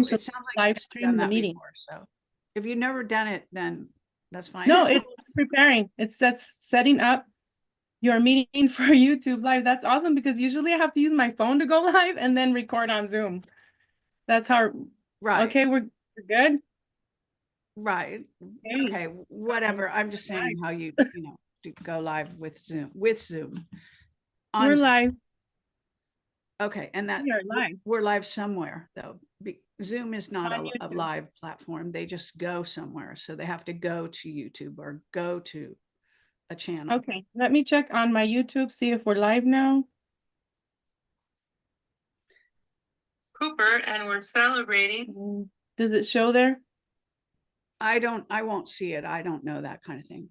time to it sounds like live you've stream done the that meeting. before. So if you've never done it, then that's fine. No, it's preparing. That's setting up your meeting for YouTube live. That's awesome because usually I have to use my phone to go live and then record on Zoom. That's how, Right. okay, we're good. Right. Okay. Okay. Whatever. I'm just saying how you do go live with Zoom. We're Zoom. live. Okay, and that We are live. we're live somewhere though. Zoom is not a YouTube. live platform. They just go somewhere. So they have to go to YouTube or go to a channel. Okay, let me check on my YouTube, see if we're live now. Cooper, and we're celebrating. Does it show there? I won't see it. I don't know that kind of thing.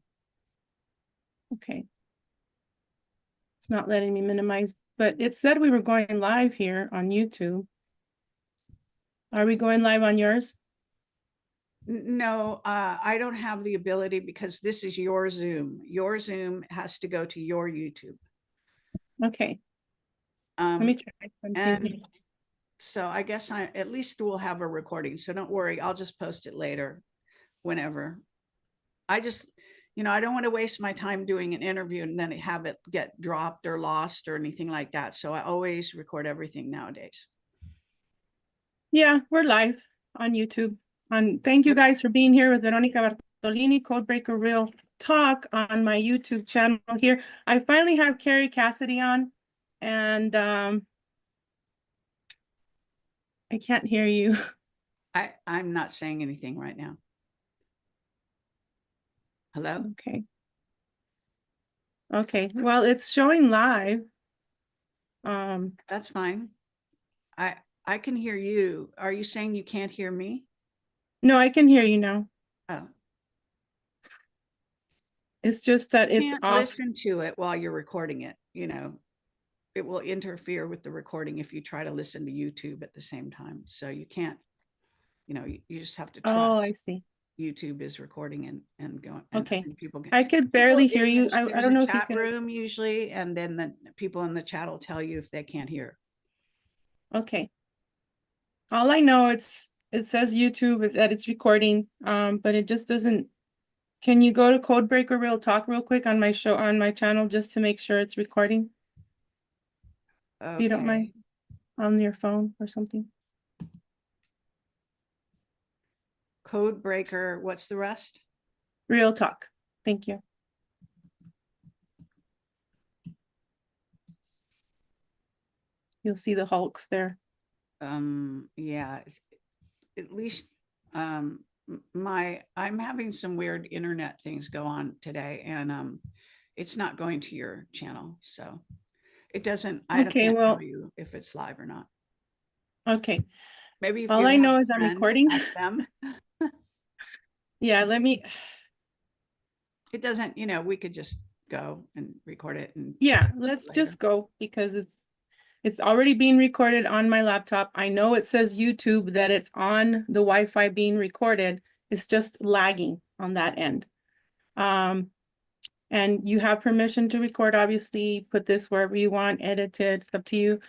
Okay. It's not letting me minimize, but it said we were going live here on YouTube. Are we going live on yours? No, I don't have the ability because this is your Zoom. Your Zoom has to go to your YouTube. Okay. Let me try and something. so I guess at least we'll have a recording. So don't worry. I'll just post it later, whenever. I just, I don't want to waste my time doing an interview and then have it get dropped or lost or anything like that. So I always record everything nowadays. Yeah, we're live on YouTube. And thank you guys for being here with Veronica Bartolini, Codebreaker Real Talk on my YouTube channel here. I finally have Kerry Cassidy on, and I can't hear you. I'm not saying anything right now. Hello? Okay. Okay, well, it's showing live. That's fine. I can hear you. Are you saying you can't hear me? No, I can hear you now. Oh. It's just that it's off. Listen to it while you're recording it. It will interfere with the recording if you try to listen to YouTube at the same time. So you can't, you just have to trust. Oh, I see. YouTube is recording and going. Okay. And people I could barely hear you. I don't know if you can. Room usually, and then the people in the chat will tell you if they can't hear. Okay. All I know it says YouTube that it's recording, but it just doesn't. Can you go to Codebreaker Real Talk real quick on my channel just to make sure it's recording? Okay. If you don't mind, on your phone or something. Codebreaker. What's the rest? Real Talk. Thank you. You'll see the Hulks there. Yeah, at least I'm having some weird internet things go on today, and it's not going to your channel, so it doesn't. I can't tell you if it's live or not. Okay. Maybe if all I know is I'm recording. Ask them. Yeah, let me. It doesn't. We could just go and record it. And yeah, let's just go because it's already being recorded on my laptop. I know it says YouTube that it's on the Wi-Fi being recorded. It's just lagging on that end. And you have permission to record, obviously, put this wherever you want, edit it, it's up to you.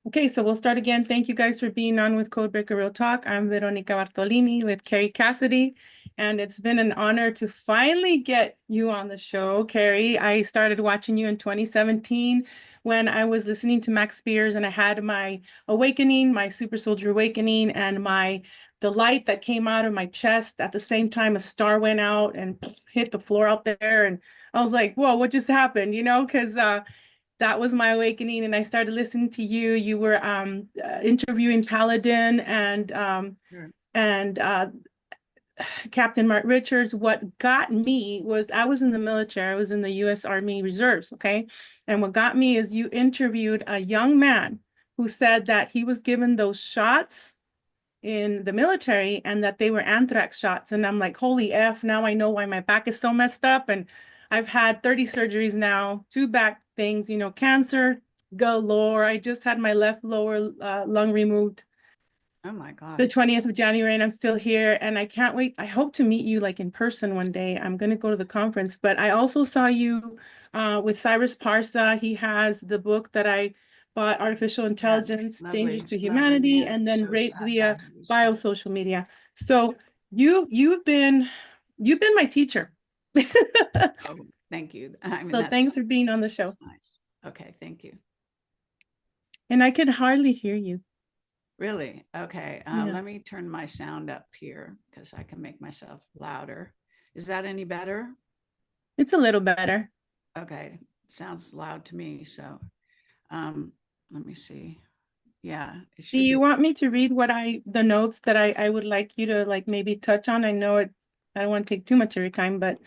Okay, so we'll start again. Thank you guys for being on with Codebreaker Real Talk. I'm Veronica Bartolini with Kerry Cassidy, and it's been an honor to finally get you on the show, Kerry. I started watching you in 2017 when I was listening to Max Spears, and I had my awakening, my super soldier awakening, and the light that came out of my chest. At the same time, a star went out and hit the floor out there, and I was like, whoa, what just happened? Because that was my awakening, and I started listening to you. You were interviewing Paladin and Captain Mark Richards. What got me was I was in the military. I was in the U.S. Army Reserves, okay? And what got me is you interviewed a young man who said that he was given those shots in the military and that they were anthrax shots. And I'm like, holy F, now I know why my back is so messed up. And I've had 30 surgeries now, 2 back things, cancer galore. I just had my left lower lung removed. Oh my God. The 20th of January, and I'm still here, and I can't wait. I hope to meet you like in person one day. I'm going to go to the conference, but I also saw you with Cyrus Parsa. He has the book that I but artificial intelligence, dangers to lovely humanity, man. and then So rape sad via how he was killed. biosocial media. So you've been my teacher. Oh, thank you. I mean, So that's thanks for being on the show. nice. Okay, thank you. And I can hardly hear you. Really? Okay. Yeah. Let me turn my sound up here because I can make myself louder. Is that any better? It's a little better. Okay. Sounds loud to me. So let me see. Yeah, it Do should you be. want me to read the notes that I would like you to like maybe touch on? I know I don't want to take too much of your time, but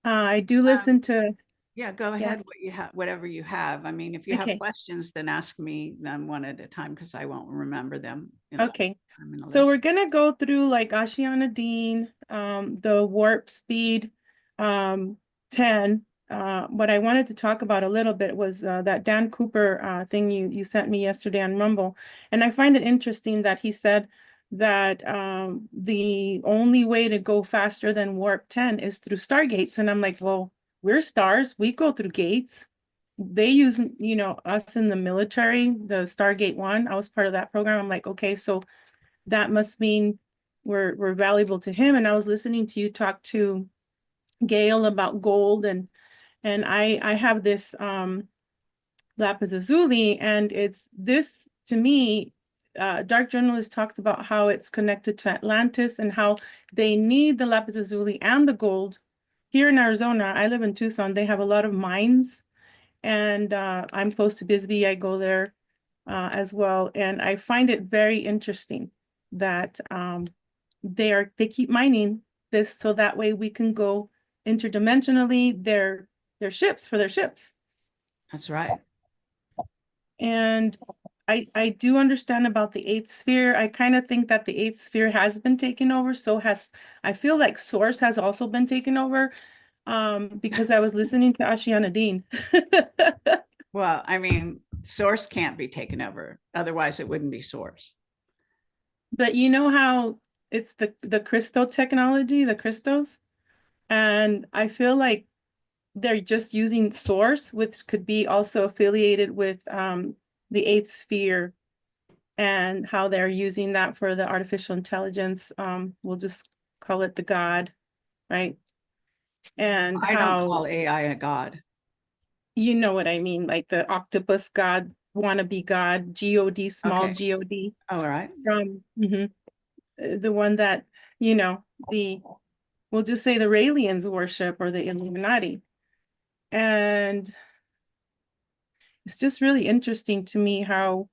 I do listen to, Yeah, go yeah. ahead. What you have, whatever you have. I mean, if you have Okay. questions, then ask me them one at a time because I won't remember them. You know, Okay. I'm in a So list. we're gonna go through like Ashiana Dean, the warp speed 10. What I wanted to talk about a little bit was that Dan Cooper thing you sent me yesterday on Rumble. And I find it interesting that he said that the only way to go faster than warp 10 is through stargates. And I'm like, well, we're stars, we go through gates. They use, us in the military, the Stargate 1. I was part of that program. I'm like, okay, so that must mean we're valuable to him. And I was listening to you talk to Gail about gold, and I have this lapis lazuli, and it's this to me. Dark Journalist talks about how it's connected to Atlantis and how they need the lapis lazuli and the gold. Here in Arizona, I live in Tucson, they have a lot of mines, and I'm close to Bisbee. I go there as well, and I find it very interesting that they keep mining this so that way we can go interdimensionally their ships for their ships. That's right. And I do understand about the eighth sphere. I kind of think that the eighth sphere has been taken over. I feel like Source has also been taken over because I was listening to Ashiana Dean. Well, I mean, source can't be taken over. Otherwise, it wouldn't be source. But you know how it's the crystal technology, the crystals, and I feel like they're just using Source, which could be also affiliated with the eighth sphere, and how they're using that for the artificial intelligence. We'll just call it the God, right? And I don't how, call AI a god. you know what I mean, like the octopus God, wannabe God, God, small Okay. God, All right. from the one that, you know, we'll just say the Raelians worship, or the Illuminati. And it's just really interesting to me how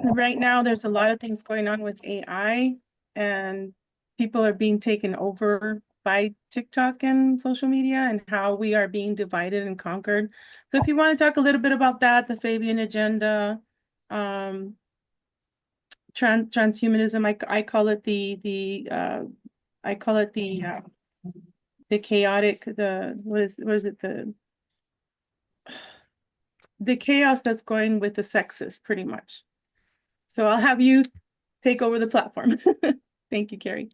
right now there's a lot of things going on with AI, and people are being taken over by TikTok and social media, and how we are being divided and conquered. So if you want to talk a little bit about that, the Fabian agenda, transhumanism, I call it I call it the chaotic, what is it, the chaos that's going with the sexes, pretty much. So I'll have you take over the platform. Thank you, Kerry.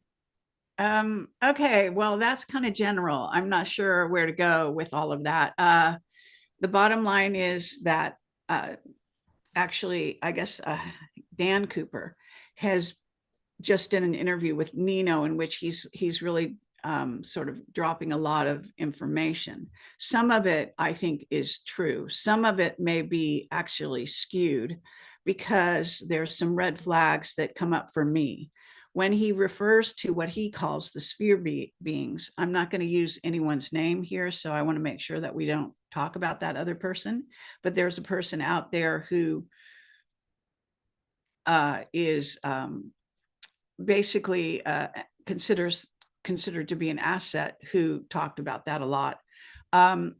Okay, well, that's kind of general. I'm not sure where to go with all of that. The bottom line is that actually, I guess Dan Cooper has just done an interview with Nino in which he's really sort of dropping a lot of information. Some of it I think is true. Some of it may be actually skewed because there's some red flags that come up for me. When he refers to what he calls the sphere beings, I'm not going to use anyone's name here, so I want to make sure that we don't talk about that other person. But there's a person out there who is basically considered to be an asset, who talked about that a lot. I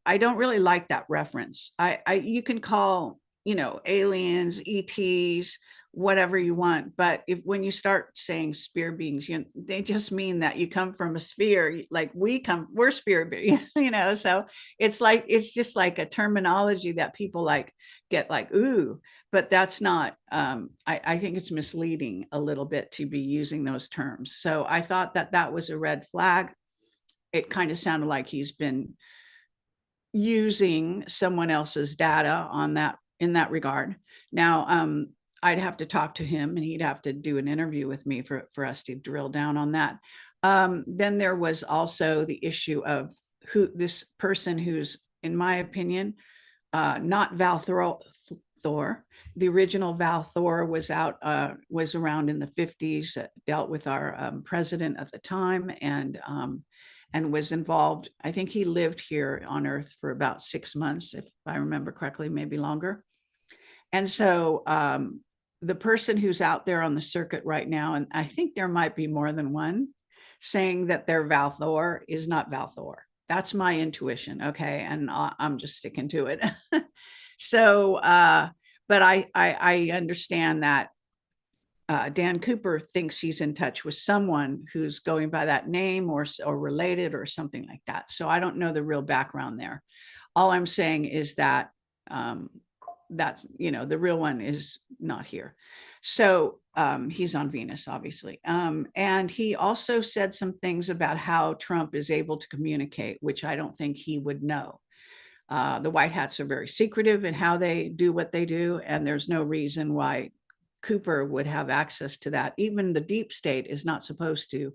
don't really like that reference. You can call, aliens, ETs, whatever you want, but when you start saying sphere beings, they just mean that you come from a sphere, like we're sphere beings, so it's just like a terminology that people like get like, ooh, but that's not, I think it's misleading a little bit to be using those terms. So I thought that was a red flag. It kind of sounded like he's been using someone else's data on that, in that regard. Now, I'd have to talk to him and he'd have to do an interview with me for us to drill down on that. Then there was also the issue of who this person who's, in my opinion, not Val Thor. The original Val Thor was around in the 50s, dealt with our president at the time, and was involved. I think he lived here on Earth for about 6 months, if I remember correctly, maybe longer. And so the person who's out there on the circuit right now, and I think there might be more than one, saying that they're Val Thor is not Val Thor. That's my intuition, okay? And I'm just sticking to it. So, but I understand that Dan Cooper thinks he's in touch with someone who's going by that name or related or something like that. So I don't know the real background there. All I'm saying is that that's, you know, the real one is not here. So he's on Venus, obviously. And he also said some things about how Trump is able to communicate, which I don't think he would know. The White Hats are very secretive in how they do what they do, and there's no reason why Cooper would have access to that. Even the deep state is not supposed to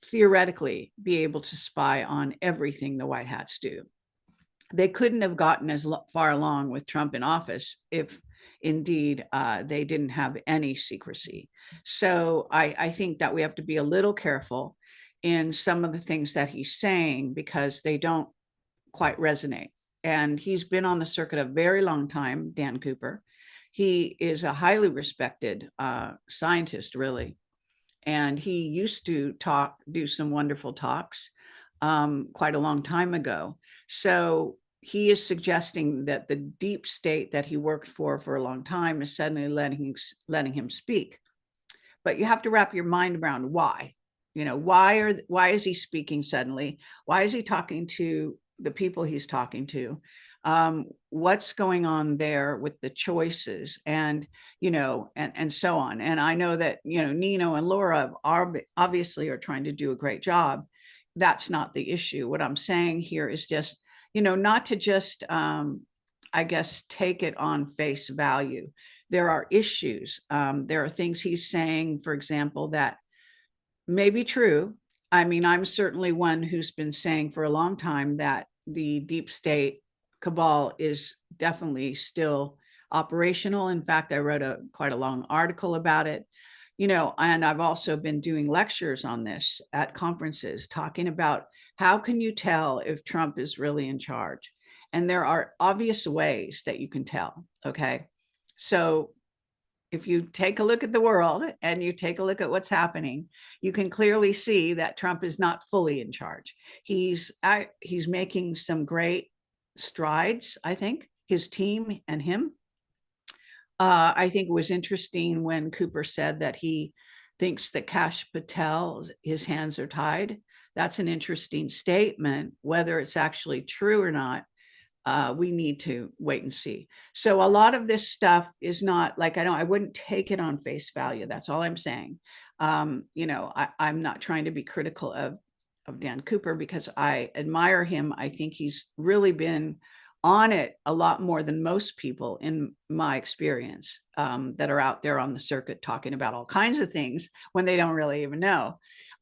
theoretically be able to spy on everything the White Hats do. They couldn't have gotten as far along with Trump in office if indeed they didn't have any secrecy. So I think that we have to be a little careful in some of the things that he's saying because they don't quite resonate. And he's been on the circuit a very long time, Dan Cooper. He is a highly respected scientist, really. And he used to do some wonderful talks quite a long time ago. So he is suggesting that the deep state that he worked for a long time is suddenly letting him speak. But you have to wrap your mind around why. You know, why is he speaking suddenly? Why is he talking to the people he's talking to? What's going on there with the choices, and you know, and so on. And I know that, you know, Nino and Laura obviously are trying to do a great job. That's not the issue. What I'm saying here is just, you know, not to just I guess take it on face value. There are issues. There are things he's saying, for example, that may be true. I mean, I'm certainly one who's been saying for a long time that the deep state cabal is definitely still operational. In fact, I wrote quite a long article about it, you know, and I've also been doing lectures on this at conferences, talking about how can you tell if Trump is really in charge? And there are obvious ways that you can tell, okay? So if you take a look at the world and you take a look at what's happening, you can clearly see that Trump is not fully in charge. He's making some great strides, I think, his team and him. I think it was interesting when Cooper said that he thinks that Kash Patel, his hands are tied. That's an interesting statement. Whether it's actually true or not, we need to wait and see. So a lot of this stuff is not like, I wouldn't take it on face value. That's all I'm saying. You know, I'm not trying to be critical of Dan Cooper because I admire him. I think he's really been on it a lot more than most people in my experience that are out there on the circuit talking about all kinds of things when they don't really even know.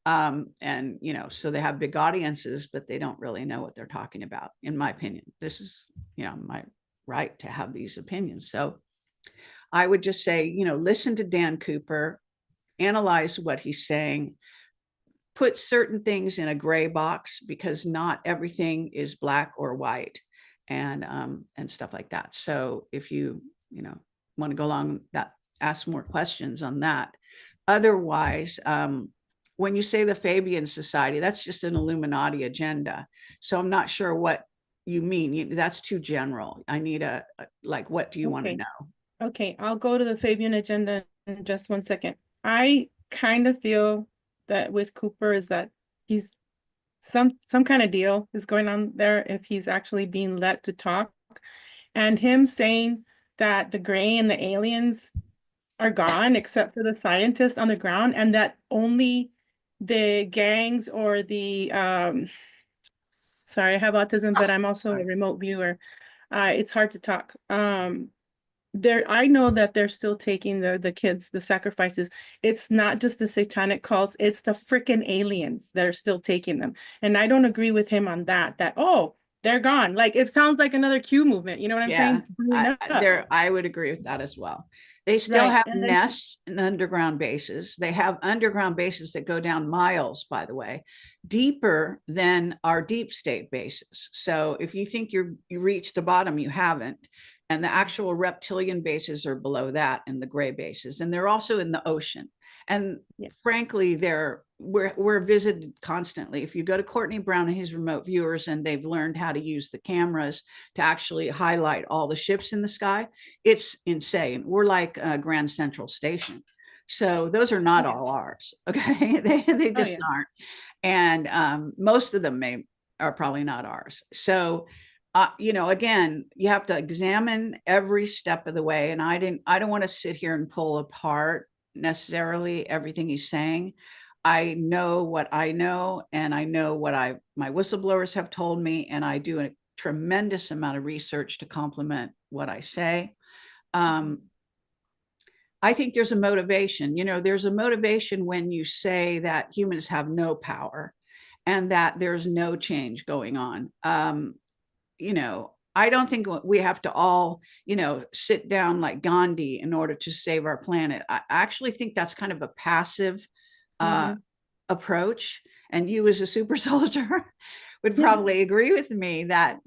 And, you know, so they have big audiences, but they don't really know what they're talking about, in my opinion. This is, you know, my right to have these opinions. So I would just say, you know, listen to Dan Cooper, analyze what he's saying, put certain things in a gray box because not everything is black or white and stuff like that. So if you know, want to go along that, ask more questions on that. Otherwise, when you say the Fabian Society, that's just an Illuminati agenda. So I'm not sure what you mean. That's too general. I need like, what do you want to know? Okay, I'll go to the Fabian agenda in just 1 second. I kind of feel that with Cooper is that he's some kind of deal is going on there if he's actually being let to talk. And him saying that the gray and the aliens are gone except for the scientists on the ground, and that only the gangs or the Sorry, I have autism, but Oh, I'm also a sorry. remote viewer. It's hard to talk. I know that they're still taking the kids, the sacrifices. It's not just the satanic cults, it's the freaking aliens that are still taking them. And I don't agree with him on that, oh, they're gone. Like it sounds like another Q movement. You know what I'm Yeah, saying? Blowing up. I would agree with that as well. They still Right. have And then, nests and underground bases. They have underground bases that go down miles, by the way, deeper than our deep state bases. So if you think you reached the bottom, you haven't. And the actual reptilian bases are below that, and the gray bases, and they're also in the ocean. And yeah. frankly, we're visited constantly. If you go to Courtney Brown and his remote viewers, and they've learned how to use the cameras to actually highlight all the ships in the sky, it's insane. We're like Grand Central Station. So those are not all ours. Okay. They Oh, just yeah. aren't. And most of them are probably not ours. So again, you have to examine every step of the way. And I don't want to sit here and pull apart necessarily everything he's saying. I know what I know, and I know what my whistleblowers have told me, and I do a tremendous amount of research to complement what I say. I think there's a motivation. There's a motivation when you say that humans have no power and that there's no change going on. I don't think we have to all, sit down like Gandhi in order to save our planet. I actually think that's kind of a passive approach. And you, as a super soldier, would probably agree with me that,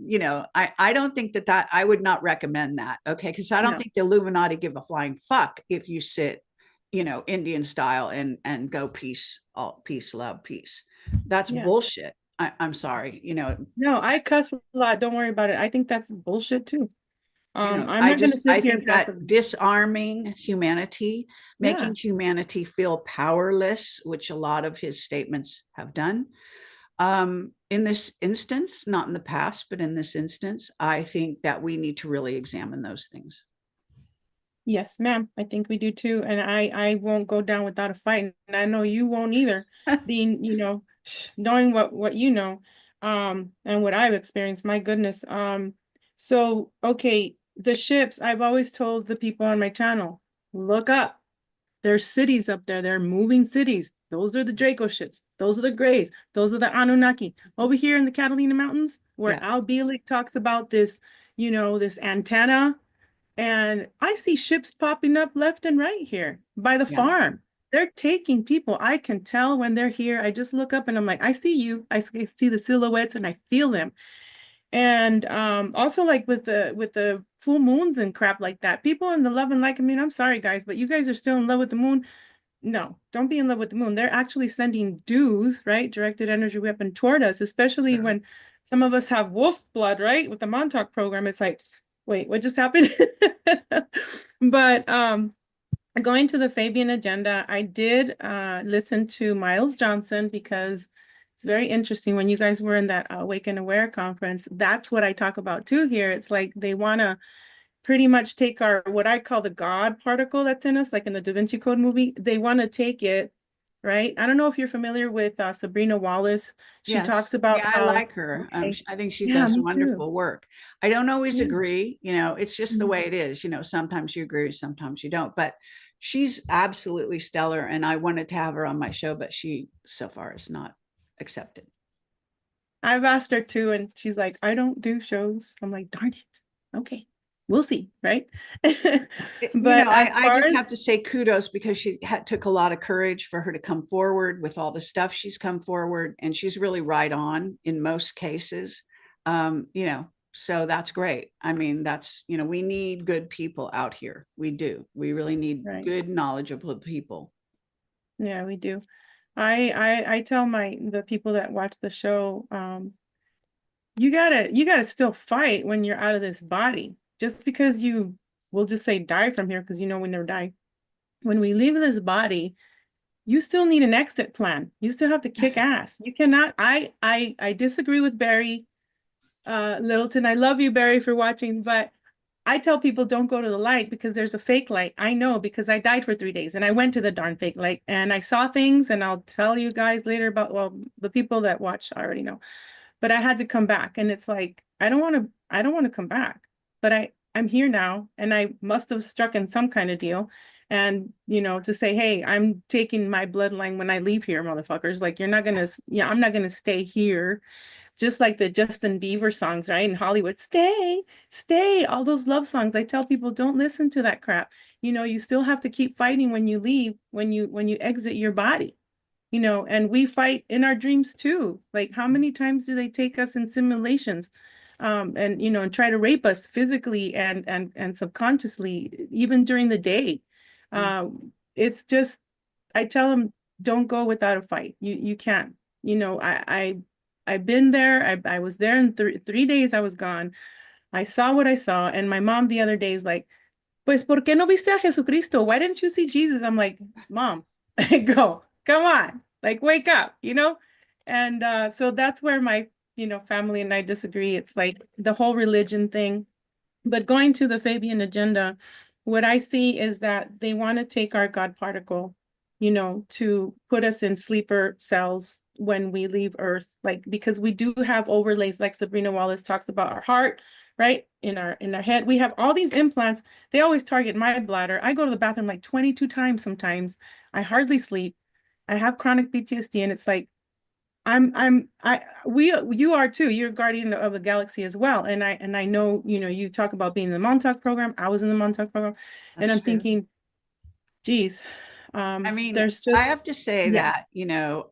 I don't think that I would not recommend that. Okay. Cause I don't think the Illuminati give a flying fuck if you sit, Indian style and go peace, love, peace. That's bullshit. I'm sorry, No, I cuss a lot. Don't worry about it. I think that's bullshit too. I'm not going to I sit here think that disarming humanity, making humanity feel powerless, which a lot of his statements have done. In this instance, not in the past, but in this instance, I think that we need to really examine those things. Yes, ma'am. I think we do too. And I won't go down without a fight. And I know you won't either, being, knowing what you know, and what I've experienced. My goodness. So, okay, the ships, I've always told the people on my channel, look up. There's cities up there. They're moving cities. Those are the Draco ships. Those are the Greys. Those are the Anunnaki. Over here in the Catalina Mountains, where Al Bielek talks about this, this antenna. And I see ships popping up left and right here by the farm. They're taking people. I can tell when they're here. I just look up and I'm like, I see you. I see the silhouettes and I feel them. And also like with the full moons and crap like that, people in the love and like, I'm sorry guys, but you guys are still in love with the moon. No, don't be in love with the moon. They're actually sending DEWs, right? Directed energy weapon toward us, especially when some of us have wolf blood, right? With the Montauk program, it's like, wait, what just happened? But going to the Fabian agenda, I did listen to Miles Johnson because it's very interesting. When you guys were in that Awake and Aware conference, that's what I talk about too here. It's like they want to pretty much take what I call the God particle that's in us, like in the Da Vinci Code movie. They want to take it, right? I don't know if you're familiar with Sabrina Wallace. She talks about I like her. I think she does wonderful work. I don't always agree. It's just the way it is. Sometimes you agree, sometimes you don't. But she's absolutely stellar, and I wanted to have her on my show, but she so far is not accepted. I've asked her too, and she's like, I don't do shows. I'm like, darn it. Okay. We'll see, right? But I just have to say kudos, because she took a lot of courage for her to come forward with all the stuff she's come forward, and she's really right on in most cases. So that's great. That's, we need good people out here. We do. We really need good, knowledgeable people. Yeah, we do. I tell the people that watch the show, you gotta still fight when you're out of this body. Just because we'll just say die from here, because we never die. When we leave this body, you still need an exit plan. You still have to kick ass. You cannot. I disagree with Barry Littleton. I love you, Barry, for watching, but I tell people don't go to the light because there's a fake light. I know, because I died for 3 days and I went to the darn fake light and I saw things, and I'll tell you guys later about, well, the people that watch already know. but I had to come back. And it's like, I don't want to come back, but I'm here now, and I must have struck in some kind of deal. And, you know, to say, hey, I'm taking my bloodline when I leave here, motherfuckers. Like, you're not gonna, yeah, I'm not gonna stay here. Just like the Justin Bieber songs, right? In Hollywood, stay, stay, all those love songs. I tell people, don't listen to that crap. You know, you still have to keep fighting when you leave, when you exit your body, you know, and we fight in our dreams too. Like, how many times do they take us in simulations, and, you know, and try to rape us physically and subconsciously, even during the day. It's just, I tell them, don't go without a fight. You can't, you know, I've been there. I was there in 3 days. I was gone. I saw what I saw. And my mom the other day is like, pues, ¿por qué no viste a Jesucristo? Why didn't you see Jesus? I'm like, Mom, go, come on, like, wake up, you know? And so that's where my, you know, family and I disagree. It's like the whole religion thing. But going to the Fabian agenda, what I see is that they want to take our God particle, you know, to put us in sleeper cells when we leave Earth, like, because we do have overlays, like Sabrina Wallace talks about our heart, right? In our head. We have all these implants. They always target my bladder. I go to the bathroom like 22 times sometimes. I hardly sleep. I have chronic PTSD, and it's like, you are too. You're a guardian of the galaxy as well. And I know, you know, you talk about being in the Montauk program. I was in the Montauk program, and I'm thinking, geez, I mean, there's just, I have to say that, you know,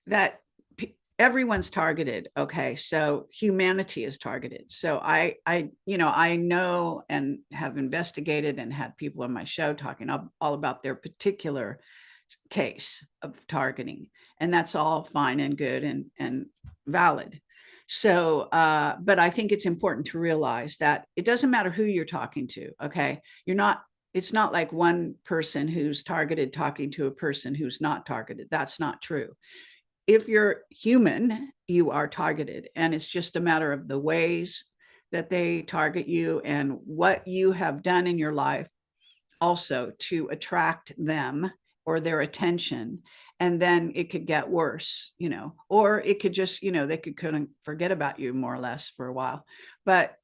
that everyone's targeted. Okay. So humanity is targeted. So you know, I know and have investigated and had people on my show talking all about their particular case of targeting, and that's all fine and good and valid. So but I think it's important to realize that it doesn't matter who you're talking to. Okay, it's not like one person who's targeted talking to a person who's not targeted. That's not true. If you're human, you are targeted, and it's just a matter of the ways that they target you and what you have done in your life also to attract them or their attention. And then it could get worse, you know, or it could just, you know, they couldn't forget about you more or less for a while. But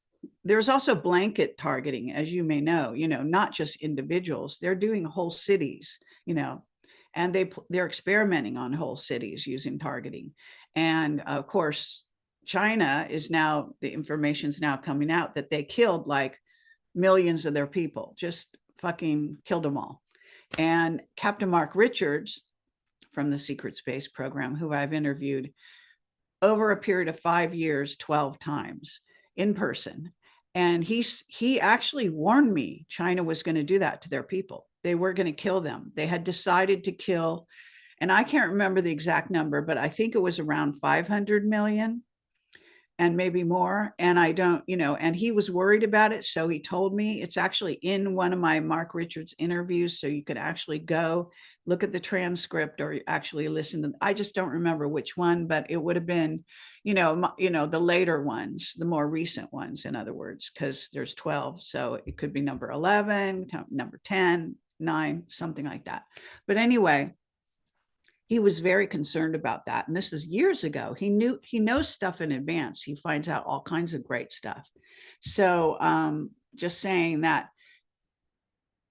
there's also blanket targeting, as you may know, not just individuals. They're doing whole cities, and they're experimenting on whole cities using targeting. And of course, China is now, the information's now coming out that they killed like millions of their people, just fucking killed them all. And Captain Mark Richards from the Secret Space Program, who I've interviewed over a period of 5 years, 12 times in person. And he actually warned me China was going to do that to their people. They were going to kill them. They had decided to kill, and I can't remember the exact number, but I think it was around 500 million and maybe more. And I don't, and he was worried about it. So he told me, it's actually in one of my Mark Richards interviews. So you could actually go look at the transcript or actually listen to, I just don't remember which one, but it would have been, the later ones, the more recent ones, in other words, because there's 12. So it could be number 11, number 10, 9, something like that. But anyway, he was very concerned about that. And this is years ago. He knows stuff in advance. He finds out all kinds of great stuff. So just saying that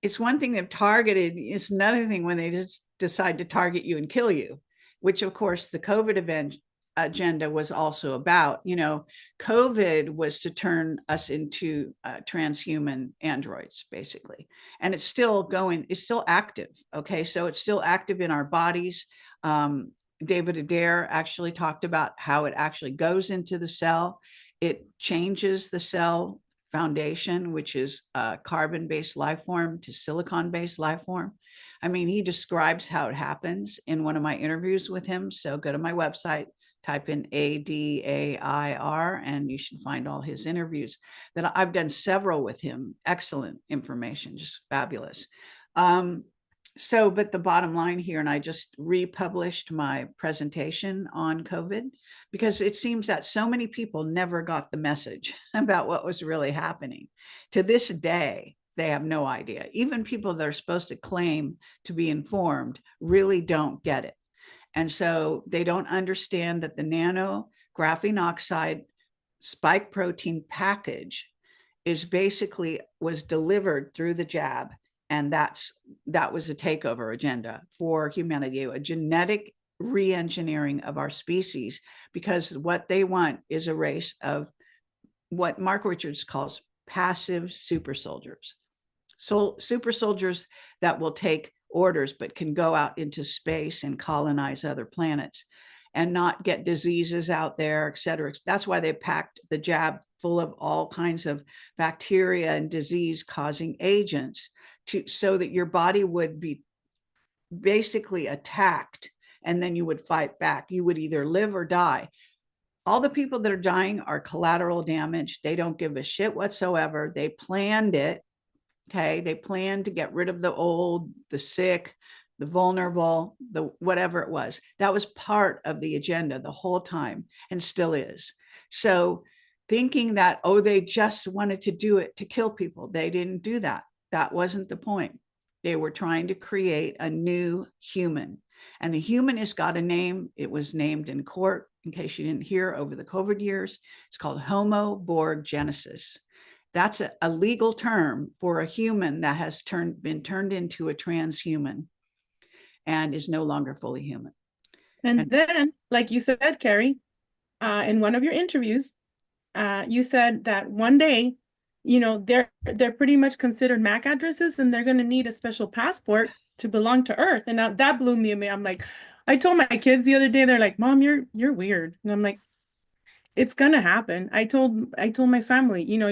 it's one thing they've targeted. It's another thing when they just decide to target you and kill you, which of course the COVID agenda was also about. COVID was to turn us into transhuman androids, basically. And it's still going, it's still active. Okay, so it's still active in our bodies. David Adair actually talked about how it actually goes into the cell. It changes the cell foundation, which is a carbon-based life form, to silicon-based life form. I mean, he describes how it happens in one of my interviews with him. So go to my website, type in ADAIR, and you should find all his interviews. That I've done several with him. Excellent information, just fabulous. But the bottom line here, and I just republished my presentation on COVID because it seems that so many people never got the message about what was really happening. To this day, they have no idea. Even people that are supposed to claim to be informed really don't get it. And so they don't understand that the graphene oxide spike protein package was delivered through the jab. And that was a takeover agenda for humanity, a genetic re-engineering of our species, because what they want is a race of what Mark Richards calls passive super soldiers. So super soldiers that will take orders, but can go out into space and colonize other planets and not get diseases out there, et cetera. That's why they packed the jab full of all kinds of bacteria and disease causing agents so that your body would be basically attacked, and then you would fight back. You would either live or die. All the people that are dying are collateral damage. They don't give a shit whatsoever. They planned it. Okay. They planned to get rid of the old, the sick, the vulnerable, the whatever it was. That was part of the agenda the whole time, and still is. So thinking that, oh, they just wanted to do it to kill people. They didn't do that. That wasn't the point. They were trying to create a new human. And the human has got a name. It was named in court, in case you didn't hear, over the COVID years. It's called Homo Borg Genesis. That's a legal term for a human that has been turned into a transhuman and is no longer fully human. And then, like you said, Kerry, in one of your interviews, you said that one day, you know, they're pretty much considered MAC addresses, and they're going to need a special passport to belong to Earth. And now that blew me away. I'm like, I told my kids the other day, they're like, Mom, you're weird. And I'm like, it's gonna happen. I told my family, you know,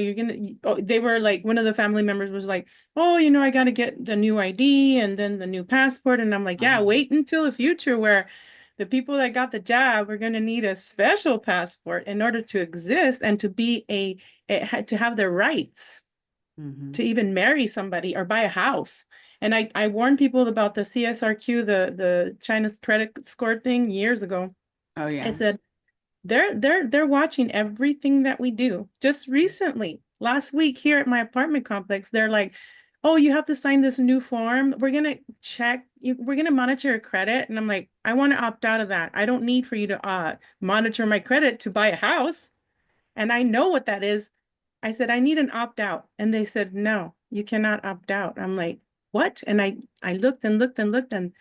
they were like, one of the family members was like, oh, you know, I got to get the new ID and then the new passport. And I'm like, yeah, wait until the future where the people that got the jab are going to need a special passport in order to exist and to be to have their rights to even marry somebody or buy a house. And I warned people about the CSRQ, the China's credit score thing years ago. Oh yeah. I said, they're watching everything that we do. Just recently, last week here at my apartment complex, they're like, oh, you have to sign this new form. We're going to monitor your credit. And I'm like, I want to opt out of that. I don't need for you to monitor my credit to buy a house. And I know what that is. I said, I need an opt out. And they said, no, you cannot opt out. I'm like, what? And I looked and looked and looked, and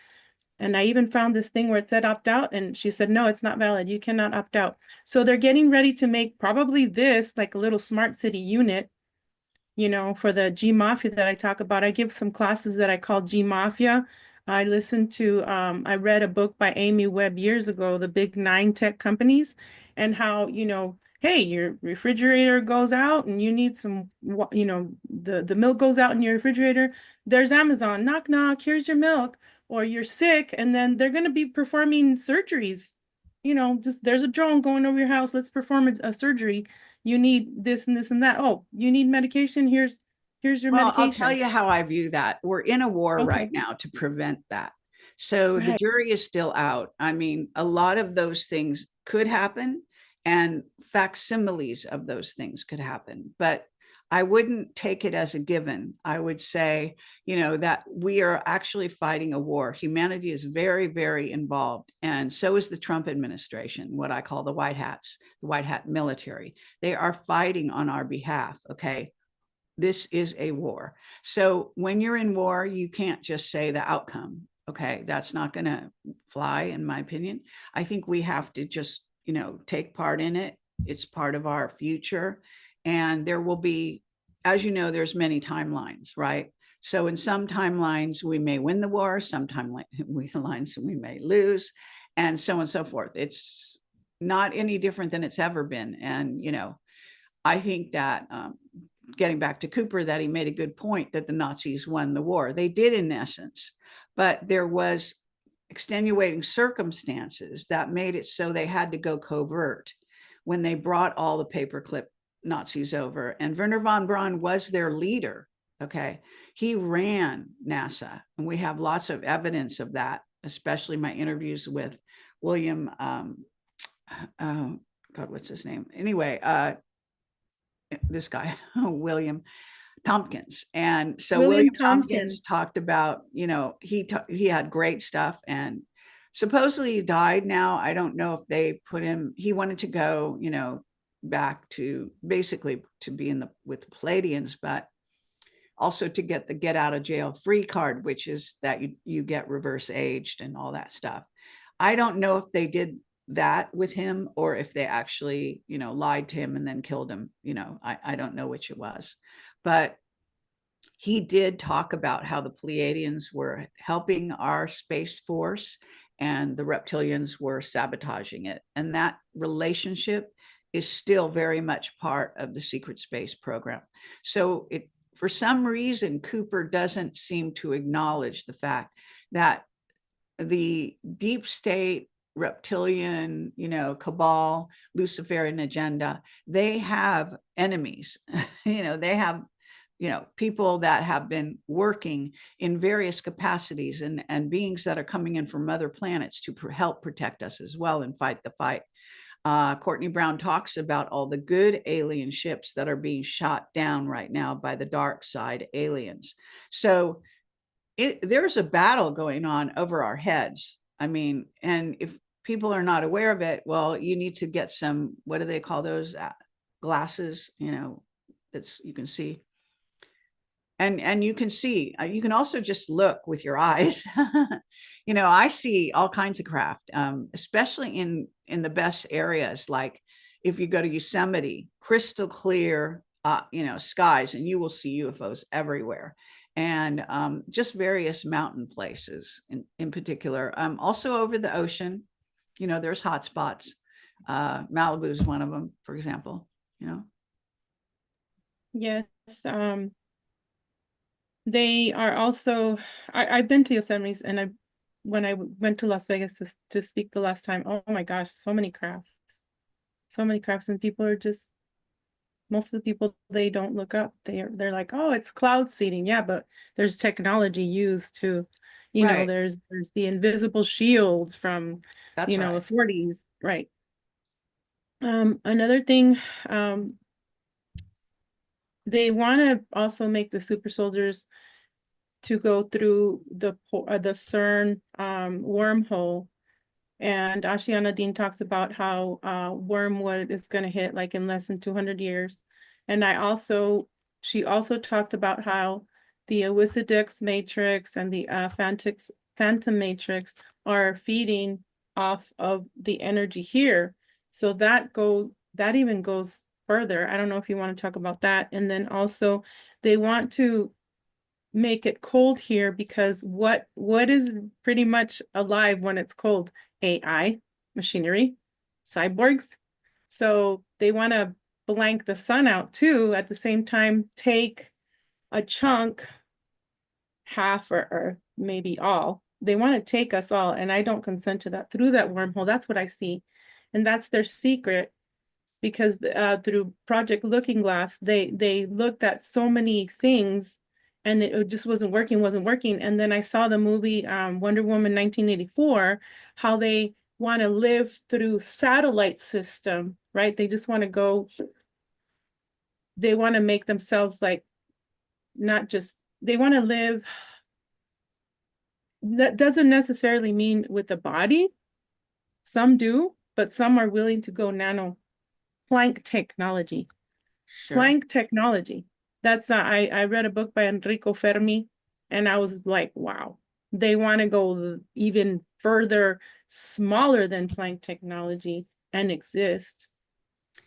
I even found this thing where it said opt out, and she said, no, it's not valid. You cannot opt out. So they're getting ready to make probably this like a little smart city unit, you know, for the G Mafia that I talk about. I give some classes that I call G Mafia. I read a book by Amy Webb years ago, The Big Nine Tech Companies, and how, you know, hey, your refrigerator goes out and you need some, you know, the milk goes out in your refrigerator. There's Amazon, knock, knock, here's your milk. Or you're sick, and then they're going to be performing surgeries. You know, just there's a drone going over your house. Let's perform a surgery. You need this and this and that. Oh, you need medication. Here's your medication. I'll tell you how I view that. We're in a war right now to prevent that. So the jury is still out. I mean, a lot of those things could happen, and facsimiles of those things could happen, but I wouldn't take it as a given. I would say, you know, that we are actually fighting a war. Humanity is very, very involved. And so is the Trump administration, what I call the white hats, the white hat military. They are fighting on our behalf. Okay. This is a war. So when you're in war, you can't just say the outcome. Okay. That's not going to fly, in my opinion. I think we have to just, you know, take part in it. It's part of our future. And there will be, as you know, there's many timelines, right? So in some timelines, we may win the war, some timelines we may lose, and so on and so forth. It's not any different than it's ever been. And, you know, I think that getting back to Cooper, that he made a good point that the Nazis won the war. They did in essence, but there was extenuating circumstances that made it so they had to go covert when they brought all the paperclip Nazis over, and Wernher von Braun was their leader. Okay. He ran NASA, and we have lots of evidence of that, especially my interviews with William, God, what's his name? Anyway, this guy, William Tompkins. And so William Tompkins talked about, you know, he had great stuff, and supposedly he died now. I don't know if they put him, he wanted to go, you know, back to basically to be with the Palladians, but also to get the get out of jail free card, which is that you get reverse aged and all that stuff. I don't know if they did that with him or if they actually, you know, lied to him and then killed him. You know, I don't know which it was, but he did talk about how the Pleiadians were helping our Space Force and the reptilians were sabotaging it. And that relationship is still very much part of the secret space program. So it, for some reason, Cooper doesn't seem to acknowledge the fact that the deep state, reptilian, you know, cabal, Luciferian agenda, they have enemies. You know, they have, you know, people that have been working in various capacities and beings that are coming in from other planets to help protect us as well and fight the fight. Courtney Brown talks about all the good alien ships that are being shot down right now by the dark side aliens. So there's a battle going on over our heads. I mean, and if people are not aware of it, well, you need to get some, what do they call those, glasses, you know, that's, you can see. And you can see, you can also just look with your eyes. You know, I see all kinds of craft, especially in the best areas. Like if you go to Yosemite, crystal clear, you know, skies, and you will see UFOs everywhere. And just various mountain places in particular. Also over the ocean, you know, there's hot spots. Malibu is one of them, for example, you know. Yes. They are also, I've been to Yosemite, and when I went to Las Vegas to speak the last time, oh my gosh, so many crafts, and people are just, most of the people, they don't look up. They're like, oh, it's cloud seeding. Yeah, but there's technology used to, you know, Right. there's the invisible shield from, That's you know, right. the 40s, right? Another thing, they want to also make the super soldiers to go through the CERN wormhole. And Ashiana Dean talks about how wormwood is going to hit like in less than 200 years. And she also talked about how the Wisidex matrix and the phantom matrix are feeding off of the energy here. So that even goes further. I don't know if you want to talk about that. And then also they want to make it cold here because what is pretty much alive when it's cold? AI, machinery, cyborgs. So they want to blank the sun out too, at the same time take a chunk, half or maybe all. They want to take us all, and I don't consent to that through that wormhole. That's what I see. And that's their secret, because through Project Looking Glass, they looked at so many things and it just wasn't working. And then I saw the movie Wonder Woman 1984, how they want to live through satellite system, right? They just want to go, they want to make themselves like, not just, they want to live, that doesn't necessarily mean with the body. Some do, but some are willing to go nano plank technology. Sure. Planck technology. That's I read a book by Enrico Fermi, and I was like, wow, they want to go even further, smaller than Planck technology and exist.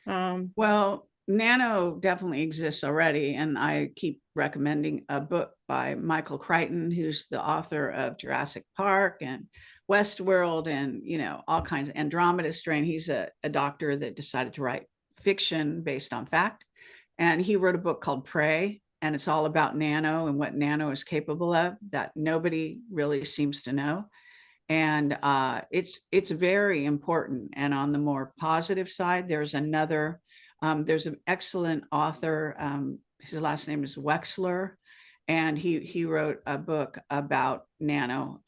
Well, nano definitely exists already, and I keep recommending a book by Michael Crichton, who's the author of Jurassic Park and Westworld, and you know, all kinds of Andromeda Strain. He's a doctor that decided to write fiction based on fact, and he wrote a book called Prey, and it's all about nano and what nano is capable of that nobody really seems to know. And it's very important. And on the more positive side, there's another, there's an excellent author. His last name is Wexler, and he wrote a book about nano.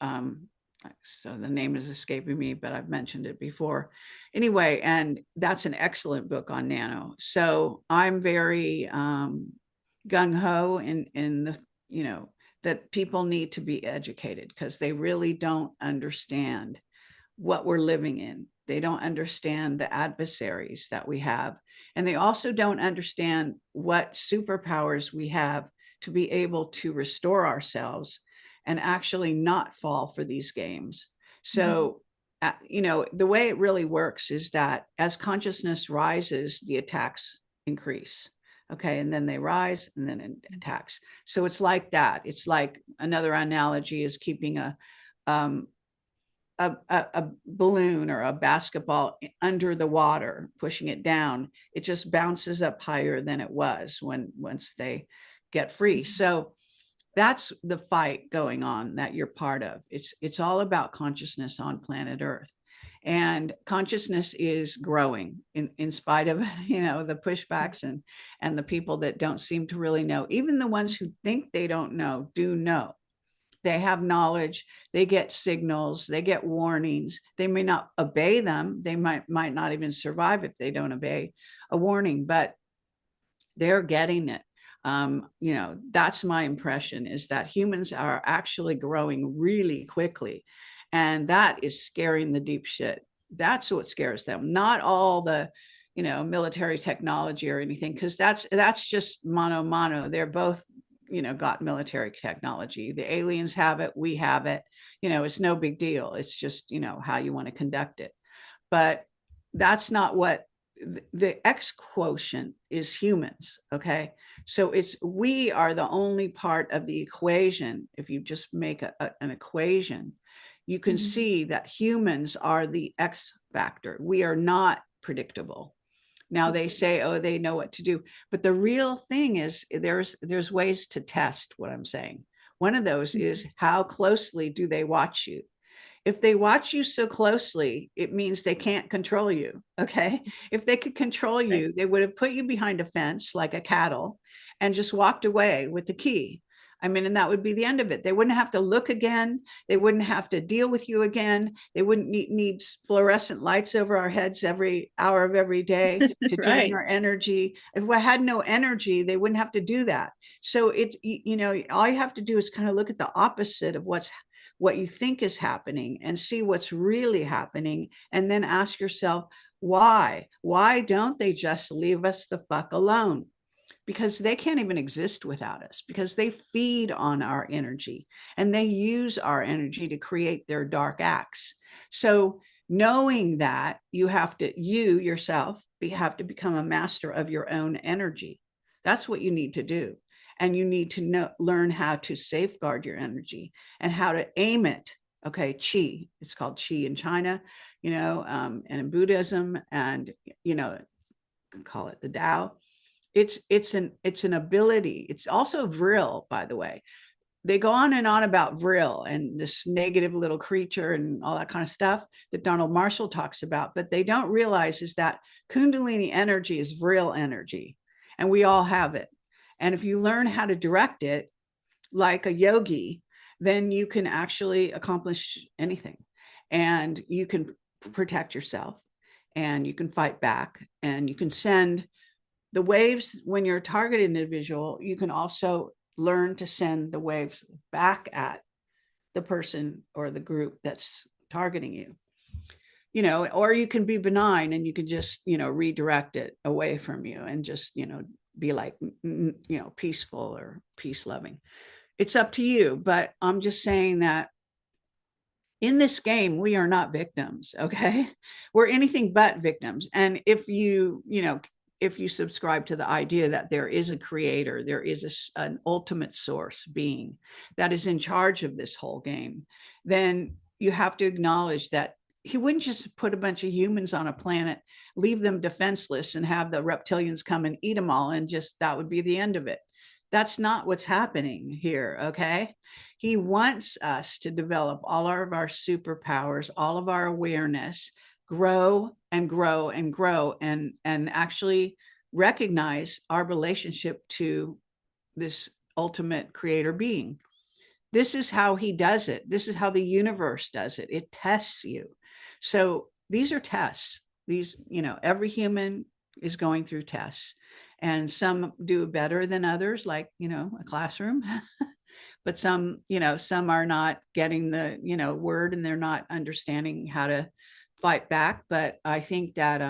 So the name is escaping me, but I've mentioned it before. Anyway, and that's an excellent book on nano. So I'm very gung-ho in the, that people need to be educated because they really don't understand what we're living in. They don't understand the adversaries that we have. And they also don't understand what superpowers we have to be able to restore ourselves and actually not fall for these games. So, you know, the way it really works is that as consciousness rises, the attacks increase. Okay. And then they rise and then it attacks. So it's like that. It's like, another analogy is keeping a balloon or a basketball under the water, pushing it down. It just bounces up higher than it was once they get free. So that's the fight going on that you're part of. It's all about consciousness on planet Earth. And consciousness is growing in spite of, you know, the pushbacks and the people that don't seem to really know. Even the ones who think they don't know do know. They have knowledge, they get signals, they get warnings. They may not obey them. They might not even survive if they don't obey a warning, but they're getting it. You know, that's my impression, is that humans are actually growing really quickly. And that is scaring the deep shit. That's what scares them, not all the, you know, military technology or anything, because that's just mano. They're both, you know, got military technology. The aliens have it, we have it. You know, it's no big deal. It's just, you know, how you want to conduct it. But that's not what the X quotient is. Humans. Okay. So we are the only part of the equation. If you just make an equation, you can see that humans are the X factor. We are not predictable. Now they say, oh, they know what to do. But the real thing is there's ways to test what I'm saying. One of those is, how closely do they watch you? If they watch you so closely, it means they can't control you. Okay. If they could control you, they would have put you behind a fence like a cattle and just walked away with the key. I mean, and that would be the end of it. They wouldn't have to look again. They wouldn't have to deal with you again. They wouldn't need fluorescent lights over our heads every hour of every day to drain our energy. If we had no energy, they wouldn't have to do that. So it's, you know, all you have to do is kind of look at the opposite of what you think is happening and see what's really happening. And then ask yourself, why don't they just leave us the fuck alone? Because they can't even exist without us, because they feed on our energy and they use our energy to create their dark acts. So knowing that, you yourself have to become a master of your own energy. That's what you need to do. And you need to learn how to safeguard your energy and how to aim it. Okay, Qi, it's called Qi in China, you know, and in Buddhism, and, you know, call it the Tao. It's an ability. It's also vril, by the way. They go on and on about vril and this negative little creature and all that kind of stuff that Donald Marshall talks about. But they don't realize is that Kundalini energy is vril energy, and we all have it. And if you learn how to direct it like a yogi, then you can actually accomplish anything, and you can protect yourself, and you can fight back, and you can send the waves. When you're a targeted individual, you can also learn to send the waves back at the person or the group that's targeting you, you know, or you can be benign and you can just, you know, redirect it away from you and just, you know, be like, you know, peaceful or peace loving. It's up to you. But I'm just saying that in this game, we are not victims. Okay. We're anything but victims. And if you subscribe to the idea that there is a creator, there is an ultimate source being that is in charge of this whole game, then you have to acknowledge that he wouldn't just put a bunch of humans on a planet, leave them defenseless, and have the reptilians come and eat them all, and just that would be the end of it. That's not what's happening here. Okay. He wants us to develop all of our superpowers, all of our awareness, grow and grow and grow, and actually recognize our relationship to this ultimate creator being. This is how he does it. This is how the universe does it. It tests you. So these are tests. These, you know, every human is going through tests, and some do better than others, like, you know, a classroom. but some, some are not getting the, word, and they're not understanding how to fight back. But I think that,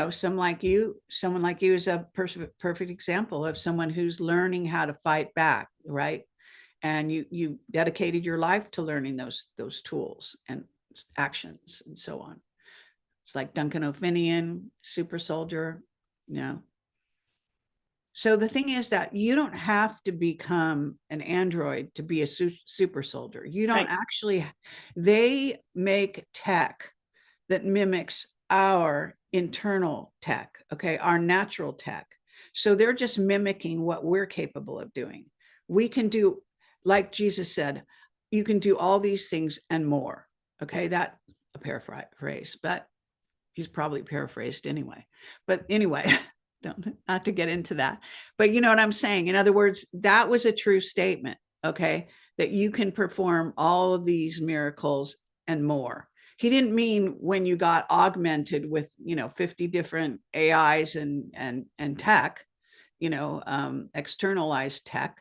someone like you is a perfect example of someone who's learning how to fight back, right? And you dedicated your life to learning those tools and actions and so on. It's like Duncan O'Finian, super soldier, So the thing is that you don't have to become an android to be a super soldier. You don't actually, they make tech that mimics our internal tech, okay, our natural tech. So they're just mimicking what we're capable of doing. We can do, like Jesus said, you can do all these things and more. Okay, that a paraphrase, but he's probably paraphrased anyway. But anyway, not to get into that, but you know what I'm saying? In other words, that was a true statement, okay, that you can perform all of these miracles and more. He didn't mean when you got augmented with, 50 different AIs and tech, externalized tech,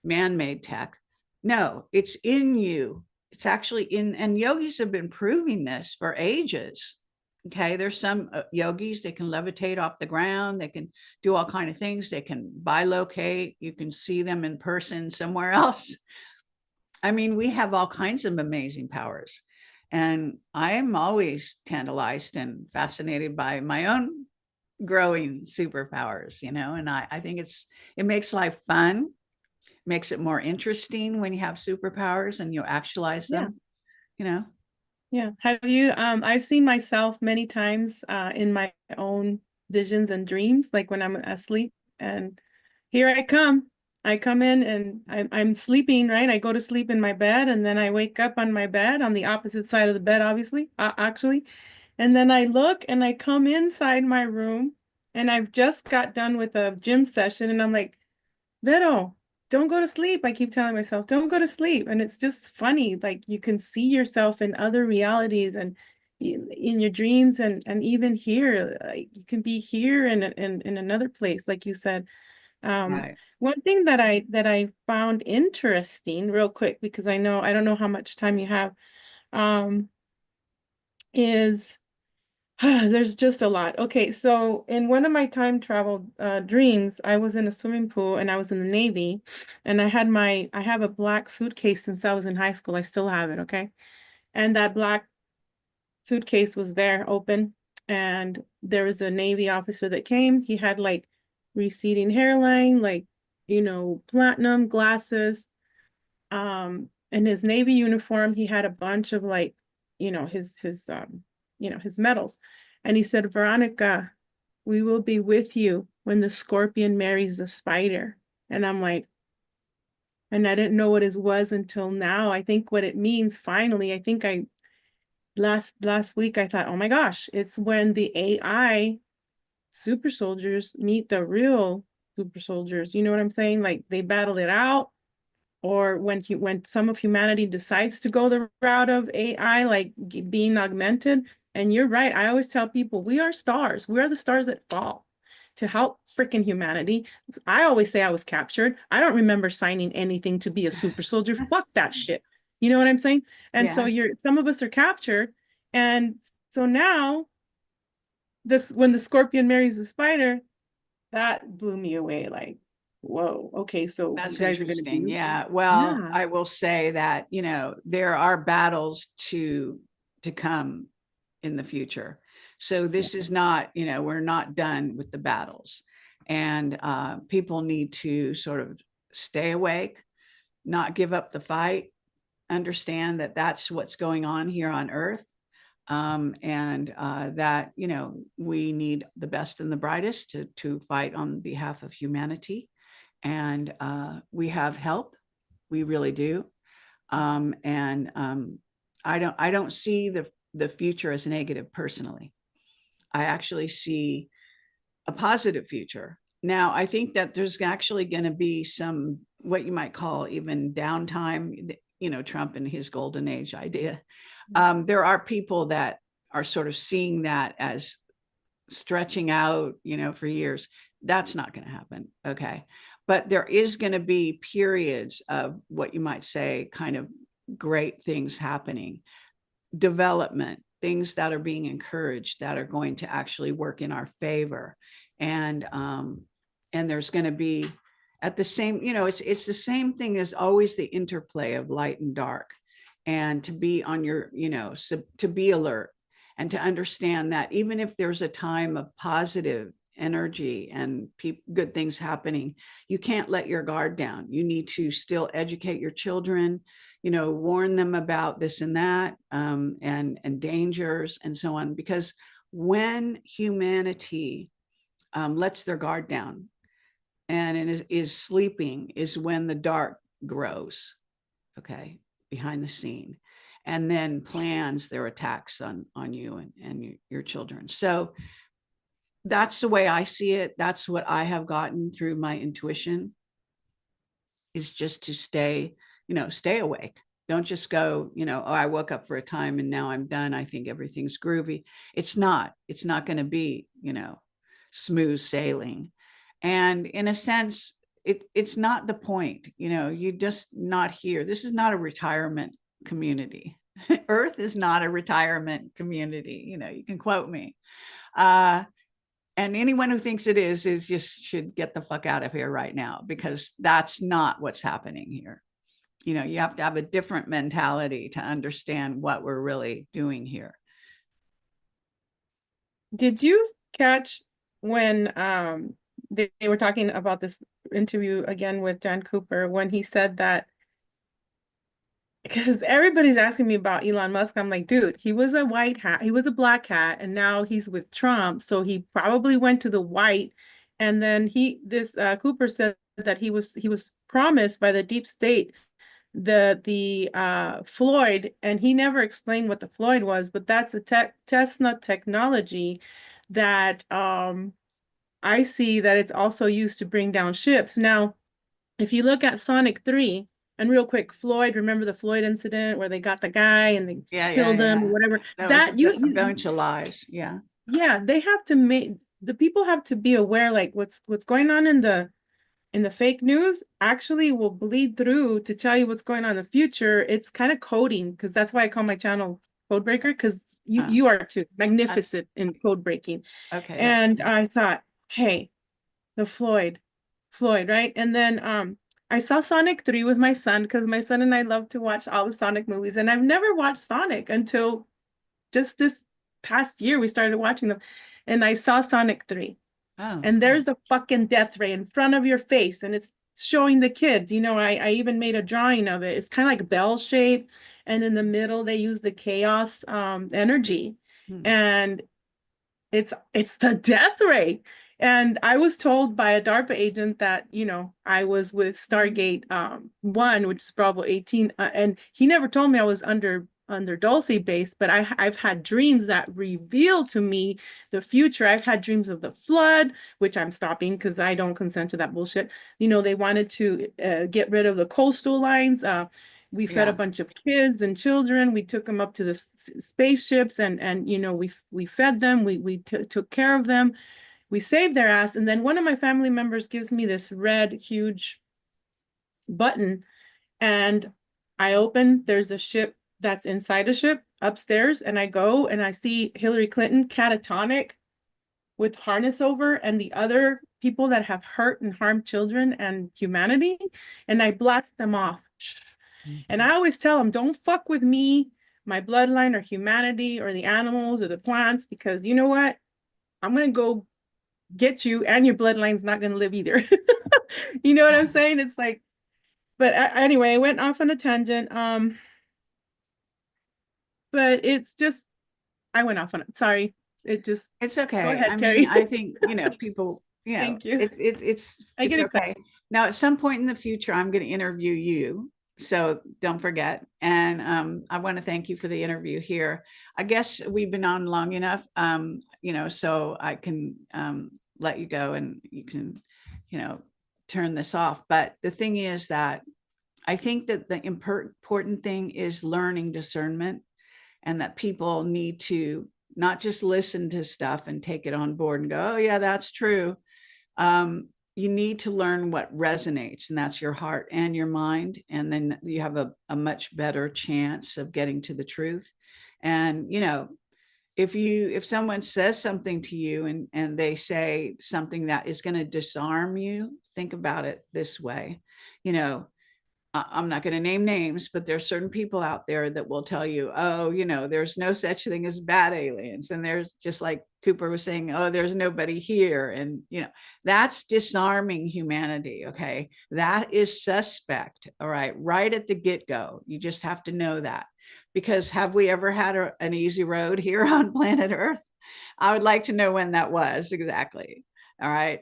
man-made tech. No, it's in you. It's actually in, and yogis have been proving this for ages. Okay, there's some yogis, they can levitate off the ground, they can do all kinds of things, they can bilocate, you can see them in person somewhere else. I mean, we have all kinds of amazing powers. And I'm always tantalized and fascinated by my own growing superpowers, and I think it makes life fun, makes it more interesting when you have superpowers and you actualize them, Yeah. Have you, I've seen myself many times in my own visions and dreams, like when I'm asleep, and here I come in and I'm sleeping, right? I go to sleep in my bed, and then I wake up on my bed on the opposite side of the bed, obviously, actually. And then I look and I come inside my room, and I've just got done with a gym session, and I'm like, Vero, don't go to sleep. I keep telling myself, don't go to sleep. And it's just funny. Like you can see yourself in other realities and in your dreams, and even here, like you can be here and in another place, like you said. Right. One thing that I found interesting real quick, because I don't know how much time you have, is there's just a lot. Okay, so in one of my time travel dreams, I was in a swimming pool and I was in the Navy, and I have a black suitcase since I was in high school. I still have it, okay? And that black suitcase was there open, and there was a Navy officer that came. He had like receding hairline, like, platinum glasses. In his Navy uniform, he had a bunch of like, his medals. And he said, Veronica, we will be with you when the scorpion marries the spider. And I'm like, and I didn't know what it was until now. I think what it means finally, I think last week I thought, oh my gosh, it's when the AI super soldiers meet the real super soldiers. You know what I'm saying? Like they battle it out. Or when some of humanity decides to go the route of AI, like being augmented. And you're right. I always tell people we are stars. We are the stars that fall to help freaking humanity. I always say I was captured. I don't remember signing anything to be a super soldier. Fuck that shit. You know what I'm saying? And so some of us are captured. And so now when the scorpion marries the spider, that blew me away. Like, whoa, okay, so That's you guys are going to interesting. be Yeah. Well, yeah. I will say that, there are battles to come in the future. So this is not, we're not done with the battles. And people need to sort of stay awake, not give up the fight, understand that that's what's going on here on Earth. And that, we need the best and the brightest to fight on behalf of humanity. And we have help. We really do. And I don't see the future as negative personally. I actually see a positive future. Now, I think that there's actually going to be some, what you might call even downtime, Trump and his golden age idea. There are people that are sort of seeing that as stretching out, for years. That's not going to happen. Okay. but there is going to be periods of what you might say kind of great things happening, development, things that are being encouraged that are going to actually work in our favor. And there's going to be at the same, it's the same thing as always, the interplay of light and dark, and to be on your, to be alert and to understand that even if there's a time of positive energy and good things happening, you can't let your guard down. You need to still educate your children, warn them about this and that, and dangers and so on. Because when humanity lets their guard down and is sleeping, is when the dark grows, okay, behind the scene, and then plans their attacks on you and your children. So that's the way I see it. That's what I have gotten through my intuition, is just to stay awake. Don't just go, oh, I woke up for a time and now I'm done. I think everything's groovy. It's not going to be, smooth sailing. And in a sense, it's not the point, you just not here. This is not a retirement community. Earth is not a retirement community. You can quote me. And anyone who thinks it is just should get the fuck out of here right now, because that's not what's happening here. You have to have a different mentality to understand what we're really doing here. Did you catch when they were talking about this interview again with Dan Cooper, when he said that, because everybody's asking me about Elon Musk. I'm like, dude, he was a white hat, he was a black hat, and now he's with Trump. So he probably went to the white. And then Cooper said that he was promised by the deep state the Floyd, and he never explained what the Floyd was, but that's a Tesla technology that I see that it's also used to bring down ships. Now, if you look at Sonic 3, and real quick, Floyd, remember the Floyd incident where they got the guy and they killed him or whatever? That you a bunch of lies. Yeah. Yeah, they have to the people have to be aware, like what's going on in the fake news actually will bleed through to tell you what's going on in the future. It's kind of coding, because that's why I call my channel Codebreaker, because you are too magnificent in code breaking. Okay. And I thought, hey, the Floyd, right? And then I saw Sonic 3 with my son, because my son and I love to watch all the Sonic movies. And I've never watched Sonic until just this past year. We started watching them. And I saw Sonic 3. Oh, and there's the fucking death ray in front of your face, and it's showing the kids. I even made a drawing of it. It's kind of like bell shape, and in the middle they use the chaos energy, and it's the death ray. And I was told by a DARPA agent that I was with Stargate 1, which is Bravo 18, and he never told me I was under Dulce base, but I've had dreams that reveal to me the future. I've had dreams of the flood, which I'm stopping because I don't consent to that bullshit. They wanted to get rid of the coastal lines. We fed a bunch of kids and children. We took them up to the spaceships, and we fed them. We took care of them. We saved their ass. And then one of my family members gives me this red huge button, and I open. There's a ship that's inside a ship upstairs, and I go and I see Hillary Clinton catatonic with harness over, and the other people that have hurt and harmed children and humanity, and I blast them off. And I always tell them, don't fuck with me, my bloodline, or humanity, or the animals, or the plants, because you know what? I'm gonna go get you, and your bloodline's not gonna live either. You know what I'm saying? It's like, but anyway, I went off on a tangent. But it's just, I went off on it. Sorry. It's okay. Go ahead, I Kerry. mean, I think, people, Thank you. It's okay. Now, at some point in the future, I'm going to interview you. So don't forget. And I want to thank you for the interview here. I guess we've been on long enough, so I can let you go and you can, turn this off. But the thing is that I think that the important thing is learning discernment, and that people need to not just listen to stuff and take it on board and go, oh yeah, that's true. you need to learn what resonates, and that's your heart and your mind. And then you have a much better chance of getting to the truth. And, you know, if someone says something to you and they say something that is going to disarm you, think about it this way. You know, I'm not going to name names, but there's certain people out there that will tell you, oh, you know, there's no such thing as bad aliens. And there's, just like Cooper was saying, oh, there's nobody here. And, you know, that's disarming humanity. Okay. That is suspect. All right. Right at the get-go. You just have to know that, because have we ever had an easy road here on planet Earth? I would like to know when that was exactly. All right.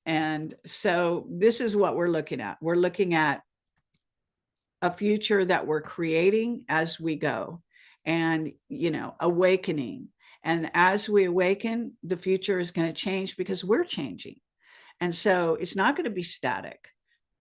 And so this is what we're looking at. We're looking at a future that we're creating as we go, and, you know, awakening. And as we awaken, the future is going to change because we're changing. And so it's not going to be static.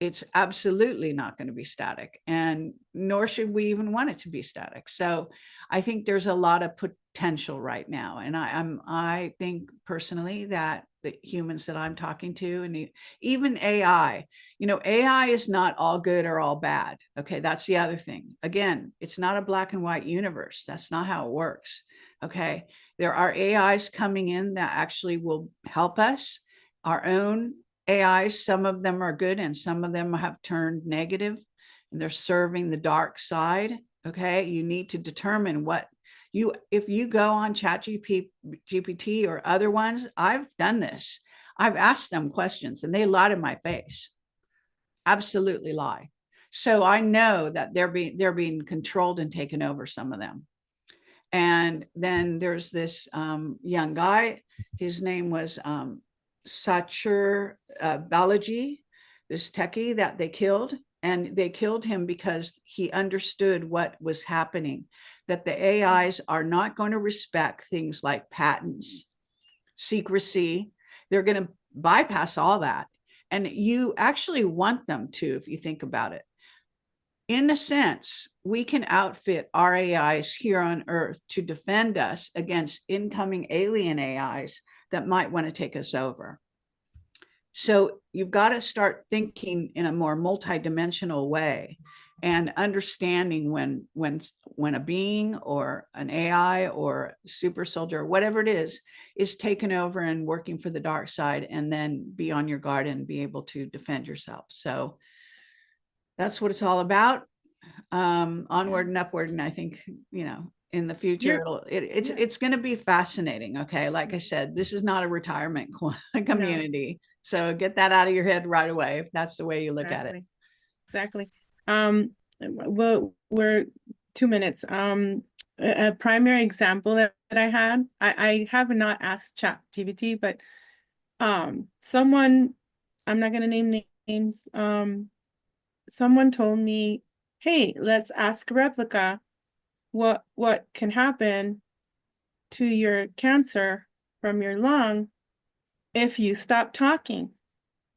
It's absolutely not going to be static, and nor should we even want it to be static. So I think there's a lot of potential right now. And I think personally that the humans that I'm talking to, and even AI, you know, AI is not all good or all bad. Okay. That's the other thing. Again, it's not a black and white universe. That's not how it works. Okay. There are AIs coming in that actually will help us. Our own AIs, some of them are good and some of them have turned negative, and they're serving the dark side. Okay. You need to determine what if you go on GPT or other ones, I've done this. I've asked them questions and they lie to my face. Absolutely lie. So I know that they're being controlled and taken over, some of them. And then there's this young guy. His name was Biology, this techie that they killed. And they killed him because he understood what was happening, that the AIs are not going to respect things like patents, secrecy. They're going to bypass all that. And you actually want them to, if you think about it. In a sense, we can outfit our AIs here on Earth to defend us against incoming alien AIs that might want to take us over. So you've got to start thinking in a more multidimensional way, and understanding when a being or an AI or super soldier, whatever it is taken over and working for the dark side, and then be on your guard and be able to defend yourself. So that's what it's all about. Onward and upward. And I think, you know, in the future, it's going to be fascinating. Okay. Like I said, this is not a retirement community. No. So get that out of your head right away, if that's the way you look at it. Exactly. Well, we're 2 minutes. A primary example that I had, I have not asked ChatGPT, but someone, I'm not going to name names, someone told me, hey, let's ask Replica what can happen to your cancer from your lung if you stop talking.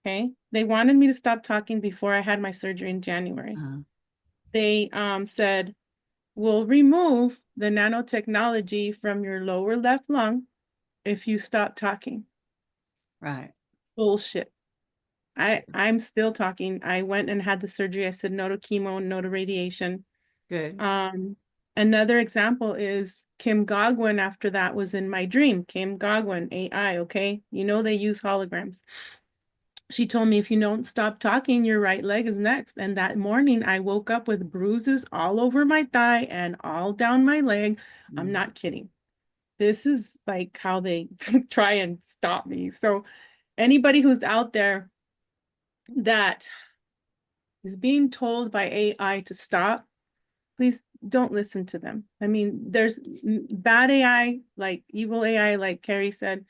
Okay. They wanted me to stop talking before I had my surgery in January. They said, we'll remove the nanotechnology from your lower left lung if you stop talking. Right. Bullshit. I'm still talking. I went and had the surgery. I said no to chemo, no to radiation. Good. Another example is Kim Godwin. After that was in my dream. Kim Godwin, AI. Okay. You know, they use holograms. She told me, if you don't stop talking, your right leg is next. And that morning I woke up with bruises all over my thigh and all down my leg. I'm not kidding. This is like how they try and stop me. So anybody who's out there that is being told by AI to stop, please don't listen to them. I mean, there's bad AI, like evil AI, like Kerry said,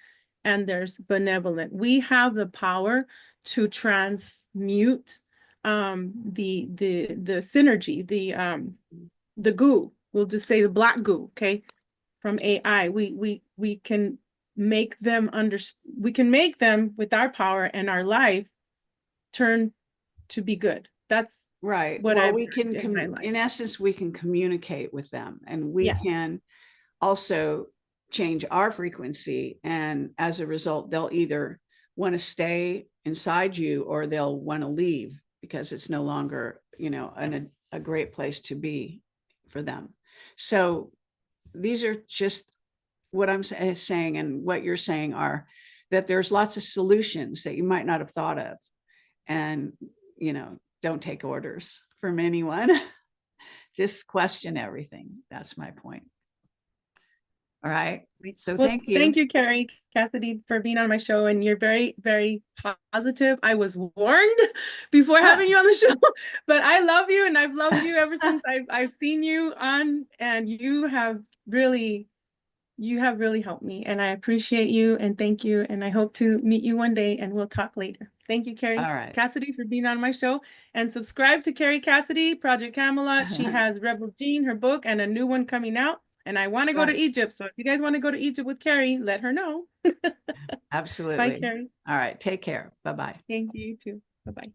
and there's benevolent. We have the power to transmute the synergy, the goo. We'll just say the black goo, okay, from AI. We can make them we can make them with our power and our life turn to be good. That's right. What we can, in essence, we can communicate with them, and we can also change our frequency. And as a result, they'll either want to stay inside you, or they'll want to leave because it's no longer, you know, a great place to be for them. So these are just what I'm saying, and what you're saying are that there's lots of solutions that you might not have thought of. And, you know, don't take orders from anyone. Just question everything. That's my point. All right. So Well, thank you. Thank you, Kerry Cassidy, for being on my show. And you're very, very positive. I was warned before having you on the show, but I love you, and I've loved you ever since I've seen you on, and you have really helped me, and I appreciate you, and thank you. And I hope to meet you one day, and we'll talk later. Thank you, Kerry Cassidy, for being on my show. And subscribe to Kerry Cassidy, Project Camelot. She has Rebel Jean, her book, and a new one coming out. And I want to go to Egypt. So if you guys want to go to Egypt with Kerry, let her know. Absolutely. Bye, Kerry. All right. Take care. Bye-bye. Thank you, you too. Bye-bye.